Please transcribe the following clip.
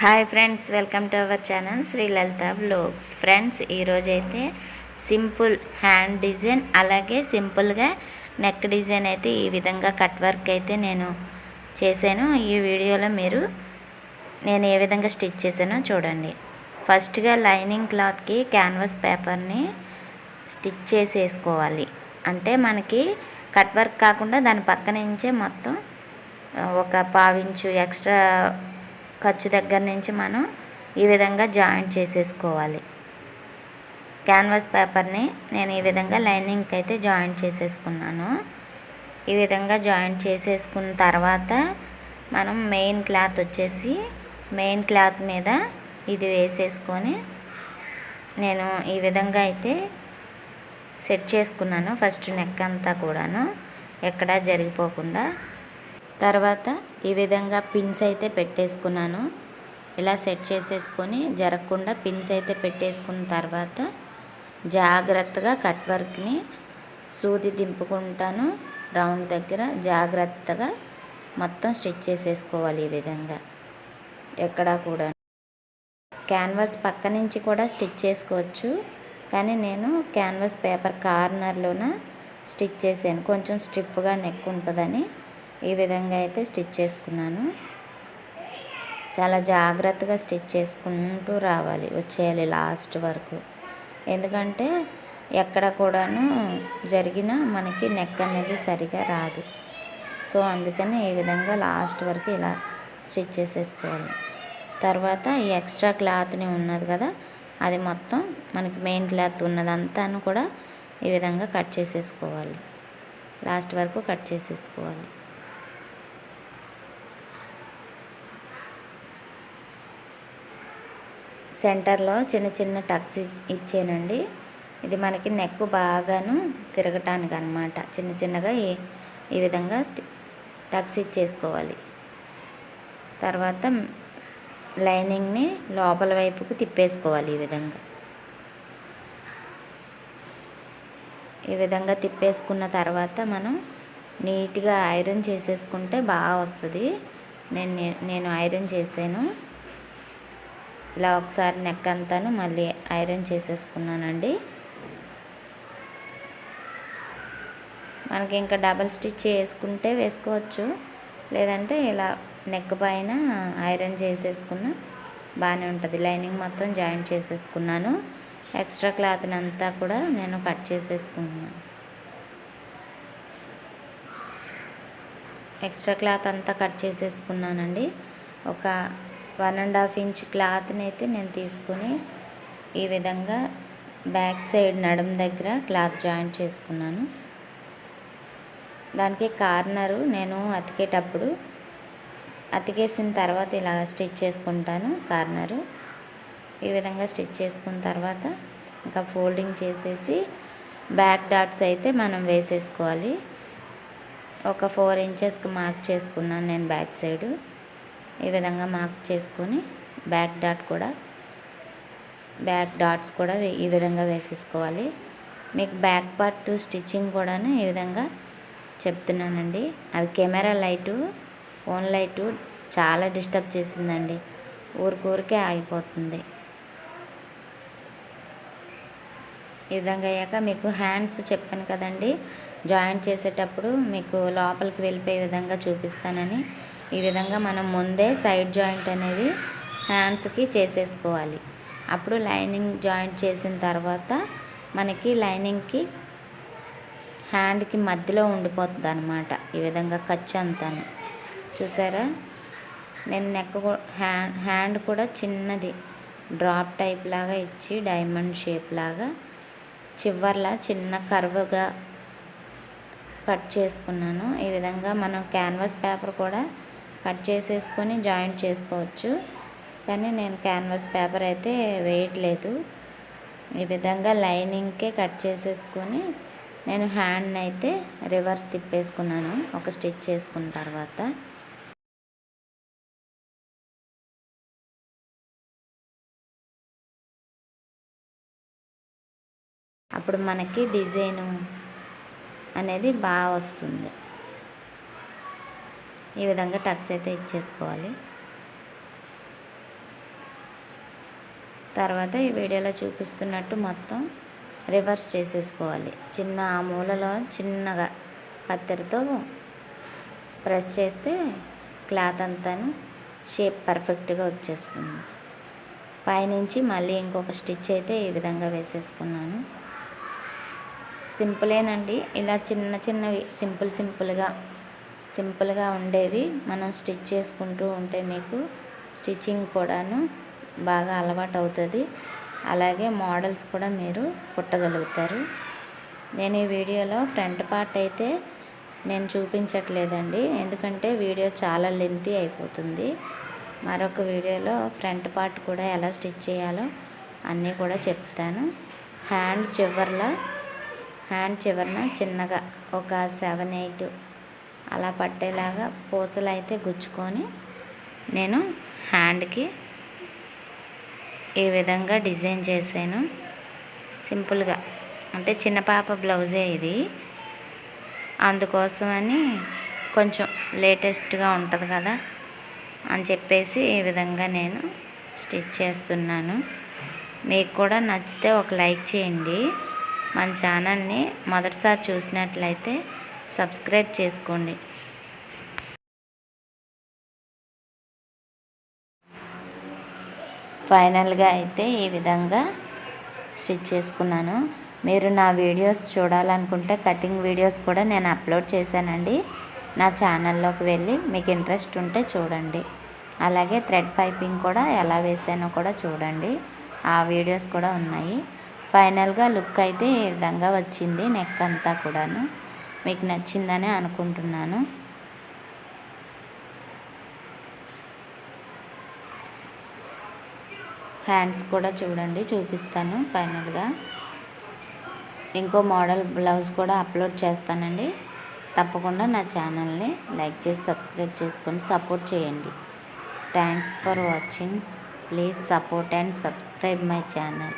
Hi friends, welcome to our channel Shri Lalitha vlogs. Friends, ఈరోజైతే simple hand design అలాగే సింపుల్గా neck design అయితే ఈ విధంగా కట్ వర్క్ అయితే నేను చేశాను. ఈ వీడియోలో నేను ఏ విధంగా స్టిచ్ చేశానో చూడండి. ఫస్ట్గా లైనింగ్ క్లాత్కి క్యాన్వాస్ పేపర్ని స్టిచ్ చేసేసుకోవాలి. అంటే మనకి కట్ వర్క్ కాకుండా దాని పక్క నుంచే మొత్తం ఒక పావించు ఎక్స్ట్రా ఖర్చు దగ్గర నుంచి మనం ఈ విధంగా జాయింట్ చేసేసుకోవాలి. క్యాన్వాస్ పేపర్ని నేను ఈ విధంగా లైనింగ్కి అయితే జాయింట్ చేసేసుకున్నాను. ఈ విధంగా జాయింట్ చేసేసుకున్న తర్వాత మనం మెయిన్ క్లాత్ మీద ఇది వేసేసుకొని నేను ఈ విధంగా అయితే సెట్ చేసుకున్నాను. ఫస్ట్ నెక్ అంతా కూడాను ఎక్కడా జరిగిపోకుండా. తర్వాత ఈ విధంగా పిన్స్ అయితే పెట్టేసుకున్నాను. ఇలా సెట్ చేసేసుకొని జరగకుండా పిన్స్ అయితే పెట్టేసుకున్న తర్వాత జాగ్రత్తగా కట్ వర్క్ని సూది దింపుకుంటాను. రౌండ్ దగ్గర జాగ్రత్తగా మొత్తం స్టిచ్ చేసేసుకోవాలి. ఈ విధంగా ఎక్కడా కూడా క్యాన్వాస్ పక్క నుంచి కూడా స్టిచ్ చేసుకోవచ్చు, కానీ నేను క్యాన్వాస్ పేపర్ కార్నర్లోన స్టిచ్ చేశాను. కొంచెం స్టిఫ్గా నెక్ ఉంటుందని ఈ విధంగా అయితే స్టిచ్ చేసుకున్నాను. చాలా జాగ్రత్తగా స్టిచ్ చేసుకుంటూ వచ్చేయాలి లాస్ట్ వరకు. ఎందుకంటే ఎక్కడ కూడాను జరిగినా మనకి నెక్ అనేది సరిగా రాదు. సో అందుకని ఈ విధంగా లాస్ట్ వరకు ఇలా స్టిచ్ చేసేసుకోవాలి. తర్వాత ఈ ఎక్స్ట్రా క్లాత్ని ఉన్నది కదా, అది మొత్తం మనకి మెయిన్ క్లాత్ ఉన్నదంతాను కూడా ఈ విధంగా కట్ చేసేసుకోవాలి. లాస్ట్ వరకు కట్ చేసేసుకోవాలి. సెంటర్లో చిన్న చిన్న టక్స్ ఇచ్చానండి. ఇది మనకి నెక్ బాగాను తిరగటానికి అన్నమాట. చిన్న చిన్నగా ఈ విధంగా టక్స్ ఇచ్చేసుకోవాలి. తర్వాత లైనింగ్ని లోపల వైపుకు తిప్పేసుకోవాలి. ఈ విధంగా తిప్పేసుకున్న తర్వాత మనం నీట్గా ఐరన్ చేసేసుకుంటే బాగా వస్తుంది. నేను ఐరన్ చేశాను. ఇలా ఒకసారి నెక్ అంతాను మళ్ళీ ఐరన్ చేసేసుకున్నానండి. మనకి ఇంకా డబల్ స్టిచ్ వేసుకుంటే వేసుకోవచ్చు, లేదంటే ఇలా నెక్ పైన ఐరన్ చేసేసుకున్న బాగానే ఉంటుంది. లైనింగ్ మొత్తం జాయింట్ చేసేసుకున్నాను. ఎక్స్ట్రా క్లాత్ని అంతా కూడా నేను కట్ చేసేసుకున్నాను. ఎక్స్ట్రా క్లాత్ అంతా కట్ చేసేసుకున్నానండి. ఒక 1.5 ఇంచ్ క్లాత్ని అయితే నేను తీసుకొని ఈ విధంగా బ్యాక్ సైడ్ నడుం దగ్గర క్లాత్ జాయింట్ చేసుకున్నాను. దానికి కార్నరు నేను అతికేసిన తర్వాత ఇలా స్టిచ్ చేసుకుంటాను. కార్నరు ఈ విధంగా స్టిచ్ చేసుకున్న తర్వాత ఇంకా ఫోల్డింగ్ చేసేసి బ్యాక్ డాట్స్ అయితే మనం వేసేసుకోవాలి. ఒక 4 ఇంచెస్కి మార్క్ చేసుకున్నాను నేను బ్యాక్ సైడు. ఈ విధంగా మార్క్ చేసుకొని బ్యాక్ డాట్స్ కూడా ఈ విధంగా వేసేసుకోవాలి. మీకు బ్యాక్ పార్ట్ స్టిచ్చింగ్ కూడాను ఈ విధంగా చెప్తున్నానండి. అది కెమెరా ఫోన్ లైటు చాలా డిస్టర్బ్ చేసిందండి. ఊరికే ఆగిపోతుంది. ఈ విధంగా అయ్యాక మీకు హ్యాండ్స్ చెప్పాను కదండి, జాయింట్ చేసేటప్పుడు మీకు లోపలికి వెళ్ళిపోయే విధంగా చూపిస్తానని. ఈ విధంగా మనం ముందే సైడ్ జాయింట్ అనేది హ్యాండ్స్కి చేసేసుకోవాలి. అప్పుడు లైనింగ్ జాయింట్ చేసిన తర్వాత మనకి లైనింగ్కి హ్యాండ్కి మధ్యలో ఉండిపోతుంది అన్నమాట. ఈ విధంగా ఖర్చు అంతాను చూసారా. నేను నెక్ హ్యాండ్ కూడా చిన్నది డ్రాప్ టైప్ లాగా ఇచ్చి డైమండ్ షేప్ లాగా చివర్లా చిన్న కర్వ్గా కట్ చేసుకున్నాను. ఈ విధంగా మనం క్యాన్వాస్ పేపర్ కూడా కట్ చేసేసుకొని జాయింట్ చేసుకోవచ్చు, కానీ నేను క్యాన్వాస్ పేపర్ అయితే వేయట్లేదు. ఈ విధంగా లైనింగ్కే కట్ చేసేసుకొని నేను హ్యాండ్ని అయితే రివర్స్ తిప్పేసుకున్నాను ఒక స్టిచ్ చేసుకున్న తర్వాత. అప్పుడు మనకి డిజైను అనేది బాగా వస్తుంది. ఈ విధంగా టక్స్ అయితే ఇచ్చేసుకోవాలి. తర్వాత ఈ వీడియోలో చూపిస్తున్నట్టు మొత్తం రివర్స్ చేసేసుకోవాలి. చిన్న ఆ మూలలో చిన్నగా కత్తెరతో ప్రెస్ చేస్తే క్లాత్ అంతాను షేప్ పర్ఫెక్ట్గా వచ్చేస్తుంది. పైనుంచి మళ్ళీ ఇంకొక స్టిచ్ అయితే ఈ విధంగా వేసేసుకున్నాను. సింపులేనండి. ఇలా చిన్న చిన్నవి సింపుల్గా ఉండేవి మనం స్టిచ్ చేసుకుంటూ ఉంటే మీకు స్టిచ్చింగ్ కూడాను బాగా అలవాటు అవుతుంది. అలాగే మోడల్స్ కూడా మీరు కుట్టగలుగుతారు. నేను ఈ వీడియోలో ఫ్రంట్ పార్ట్ అయితే నేను చూపించట్లేదండి, ఎందుకంటే వీడియో చాలా లెంతీ అయిపోతుంది. మరొక వీడియోలో ఫ్రంట్ పార్ట్ కూడా ఎలా స్టిచ్ చేయాలో అన్నీ కూడా చెప్తాను. హ్యాండ్ చివరన చిన్నగా ఒక 7-8 అలా పట్టేలాగా పూసలు అయితే గుచ్చుకొని నేను హ్యాండ్కి ఈ విధంగా డిజైన్ చేశాను. సింపుల్గా, అంటే చిన్న పాప బ్లౌజే ఇది, అందుకోసమని కొంచెం లేటెస్ట్గా ఉంటుంది కదా అని చెప్పేసి ఈ విధంగా నేను స్టిచ్ చేస్తున్నాను. మీకు కూడా నచ్చితే ఒక లైక్ చేయండి. మన ఛానల్ని మొదటిసారి చూసినట్లయితే సబ్స్క్రైబ్ చేసుకోండి. ఫైనల్గా అయితే ఈ విధంగా స్టిచ్ చేసుకున్నాను. మీరు నా వీడియోస్ చూడాలనుకుంటే కటింగ్ వీడియోస్ కూడా నేను అప్లోడ్ చేశానండి. నా ఛానల్లోకి వెళ్ళి మీకు ఇంట్రెస్ట్ ఉంటే చూడండి. అలాగే థ్రెడ్ పైపింగ్ కూడా ఎలా వేసానో కూడా చూడండి, ఆ వీడియోస్ కూడా ఉన్నాయి. ఫైనల్గా లుక్ అయితే ఈ విధంగా వచ్చింది. నెక్ అంతా కూడాను మీకు నచ్చిందని అనుకుంటున్నాను. హ్యాండ్స్ కూడా చూడండి, చూపిస్తాను. ఫైనల్గా ఇంకో మోడల్ బ్లౌజ్ కూడా అప్లోడ్ చేస్తానండి. తప్పకుండా నా ఛానల్ని లైక్ చేసి సబ్స్క్రైబ్ చేసుకొని సపోర్ట్ చేయండి. Thanks for watching. Please support and subscribe my channel.